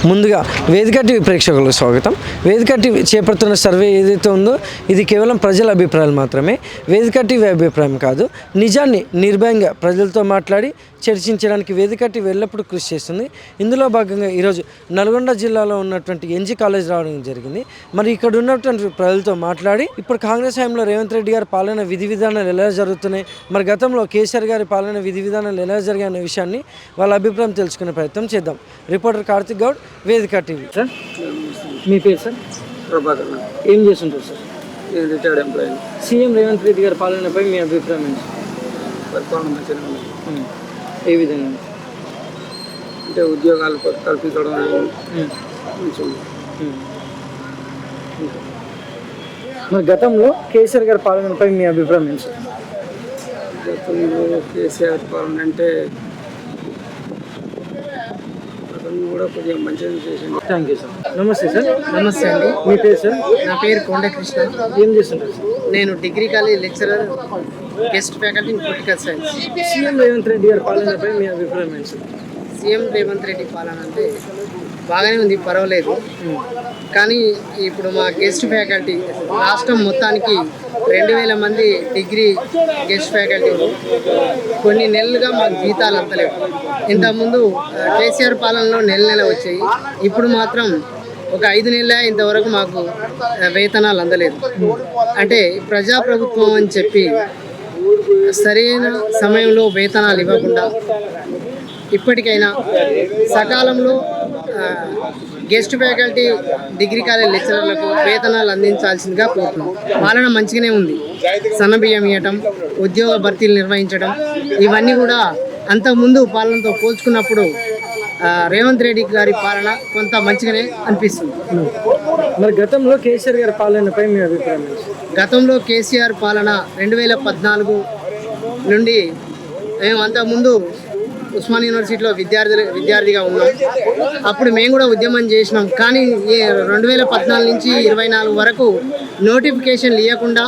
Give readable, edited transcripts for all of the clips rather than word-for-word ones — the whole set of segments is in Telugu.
ముందుగా వేదిక టీవీ ప్రేక్షకులకు స్వాగతం. వేదిక టీవీ చేపడుతున్న సర్వే ఏదైతే ఉందో ఇది కేవలం ప్రజల అభిప్రాయాలు మాత్రమే. వేదిక టీవీ అభిప్రాయం కాదు. నిజాన్ని నిర్భయంగా ప్రజలతో మాట్లాడి చర్చించడానికి వేదిక టీవీ ఎల్లప్పుడూ కృషి చేస్తుంది. ఇందులో భాగంగా ఈరోజు నల్గొండ జిల్లాలో ఉన్నటువంటి ఎన్జీ కాలేజ్ రావడం జరిగింది. మరి ఇక్కడ ఉన్నటువంటి ప్రజలతో మాట్లాడి ఇప్పుడు కాంగ్రెస్ హయాంలో రేవంత్ రెడ్డి గారి పాలన విధి విధానాలు ఎలా జరుగుతున్నాయి, మరి గతంలో కేసీఆర్ గారి పాలన విధి విధానాలు ఎలా జరిగాయి అనే విషయాన్ని వాళ్ళ అభిప్రాయం తెలుసుకునే ప్రయత్నం చేద్దాం. రిపోర్టర్ కార్తిక్ గౌడ్, వేదిక టీవీ. సార్, మీ పేరు సార్? ప్రభాకర్. ఏం చేస్తుంటారు సార్? నేను retired employee. CM Revanth Reddy గారి పాలనపై మీ అభిప్రాయం ఏంటి? పరిపాలన మంచిగా ఉంది. ఏ విధంగా అంటే ఉద్యోగాలు కల్పించడం మంచిగా ఉంది. మరి గతంలో కేసీఆర్ గారి పాలనపై మీ అభిప్రాయం ఏంటి సార్? గతంలో కేసీఆర్ పాలన అంటే అతను కూడా కొద్దిగా మంచిగా చేసింది. Thank you sir. నమస్తే సార్. నమస్తే అండి. మీ పేరు సార్? నా పేరు కొండ కృష్ణ. ఏం చేస్తుంటారు సార్? నేను degree college lecturer, guest faculty in political science. CM Revanth Reddy గారి పాలనపై మీ అభిప్రాయం ఏంటి సార్? సీఎం రేవంత్ రెడ్డి పాలన అంటే బాగానే ఉంది, పర్వాలేదు. కానీ ఇప్పుడు మా గెస్ట్ ఫ్యాకల్టీ రాష్ట్రం మొత్తానికి 2000 మంది డిగ్రీ గెస్ట్ ఫ్యాకల్టీ కొన్ని నెలలుగా మాకు జీతాలు అంతలేవు. ఇంతకుముందు కేసీఆర్ పాలనలో నెల వచ్చాయి. ఇప్పుడు మాత్రం ఒక 5 నెలల ఇంతవరకు మాకు వేతనాలు అందలేదు. అంటే ప్రజాప్రభుత్వం అని చెప్పి సరైన సమయంలో వేతనాలు ఇవ్వకుండా ఇప్పటికైనా సకాలంలో గెస్ట్ ఫ్యాకల్టీ డిగ్రీ కాలేజ్ లెక్చరర్లకు వేతనాలు అందించాల్సిందిగా కోరుతున్నాం. పాలన మంచిగానే ఉంది. సన్నబియ్యం ఇవ్వటం, ఉద్యోగ భర్తీలు నిర్వహించడం, ఇవన్నీ కూడా అంతకుముందు పాలనతో పోల్చుకున్నప్పుడు రేవంత్ రెడ్డి గారి పాలన కొంత మంచిగానే అనిపిస్తుంది. మరి గతంలో కేసీఆర్ గారి పాలనపై మీ అభిప్రాయం? గతంలో కేసీఆర్ పాలన 2014 నుండి మేము అంతకుముందు ఉస్మాన్ యూనివర్సిటీలో విద్యార్థిగా ఉన్నాం. అప్పుడు మేము కూడా ఉద్యమం చేసినాం. కానీ 2014 నుంచి 24 వరకు నోటిఫికేషన్లు ఇవ్వకుండా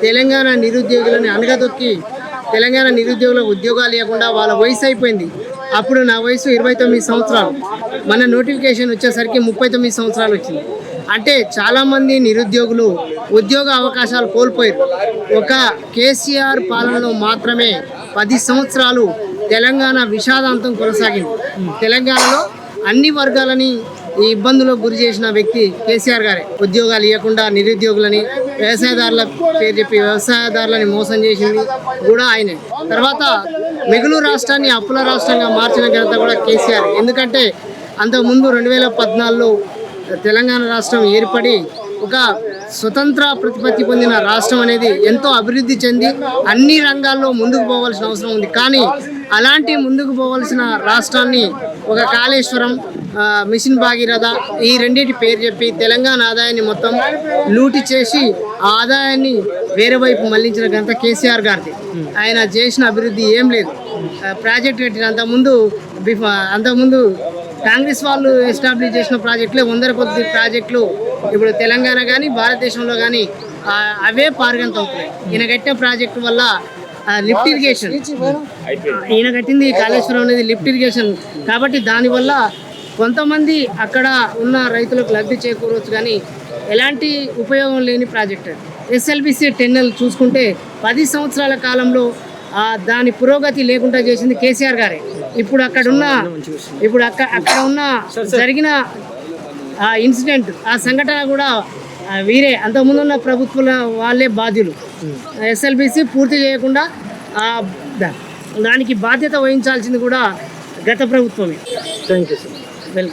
తెలంగాణ నిరుద్యోగులను అనగదొక్కి తెలంగాణ నిరుద్యోగులకు ఉద్యోగాలు ఇవ్వకుండా వాళ్ళ వయసు అయిపోయింది. అప్పుడు నా వయసు 29 సంవత్సరాలు. మన నోటిఫికేషన్ వచ్చేసరికి 39 సంవత్సరాలు వచ్చింది. అంటే చాలామంది నిరుద్యోగులు ఉద్యోగ అవకాశాలు కోల్పోయారు. ఒక కేసీఆర్ పాలనలో మాత్రమే 10 సంవత్సరాలు తెలంగాణ విషాదాంతం కొనసాగింది. తెలంగాణలో అన్ని వర్గాలని ఈ ఇబ్బందులకు గురి చేసిన వ్యక్తి కేసీఆర్ గారే. ఉద్యోగాలు ఇవ్వకుండా నిరుద్యోగులని, వ్యవసాయదారుల పేరు చెప్పి వ్యవసాయదారులని మోసం చేసింది కూడా ఆయనే. తర్వాత మిగులు రాష్ట్రాన్ని అప్పుల రాష్ట్రంగా మార్చిన ఘనత కూడా కేసీఆర్. ఎందుకంటే అంతకుముందు 2014లో తెలంగాణ రాష్ట్రం ఏర్పడి ఒక స్వతంత్ర ప్రతిపత్తి పొందిన రాష్ట్రం అనేది ఎంతో అభివృద్ధి చెంది అన్ని రంగాల్లో ముందుకు పోవాల్సిన అవసరం ఉంది. కానీ అలాంటి ముందుకు పోవాల్సిన రాష్ట్రాన్ని ఒక కాళేశ్వరం, మిషన్ భాగీరథ, ఈ రెండింటి పేరు చెప్పి తెలంగాణ ఆదాయాన్ని మొత్తం లూటి చేసి ఆ ఆదాయాన్ని వేరే వైపు మళ్లించిన ఘనత కేసీఆర్ గారిది. ఆయన చేసిన అభివృద్ధి ఏం లేదు. ప్రాజెక్ట్ కట్టిన అంతకుముందు కాంగ్రెస్ వాళ్ళు ఎస్టాబ్లిష్ చేసిన ప్రాజెక్టులే 100 కొద్ది ప్రాజెక్టులు ఇప్పుడు తెలంగాణ కానీ భారతదేశంలో కానీ అవే పారుగంత అవుతున్నాయి. ఈయన కట్టిన ప్రాజెక్టు వల్ల లిఫ్ట్ ఇరిగేషన్, ఈయన కట్టింది కాళేశ్వరం అనేది లిఫ్ట్ ఇరిగేషన్ కాబట్టి దానివల్ల కొంతమంది అక్కడ ఉన్న రైతులకు లబ్ధి చేకూరవచ్చు. కానీ ఎలాంటి ఉపయోగం లేని ప్రాజెక్ట్. ఎస్ఎల్బిసి టెన్నెల్ చూసుకుంటే 10 సంవత్సరాల కాలంలో దాని పురోగతి లేకుండా చేసింది కేసీఆర్ గారే. ఇప్పుడు అక్కడ ఉన్న జరిగిన ఇన్సిడెంట్, ఆ సంఘటన కూడా వీరే అంతకుముందున్న ప్రభుత్వాల వాళ్ళే బాధ్యులు. ఎస్ఎల్బిసి పూర్తి చేయకుండా దానికి బాధ్యత వహించాల్సింది కూడా గత ప్రభుత్వమే. Thank you sir. వెల్కమ్.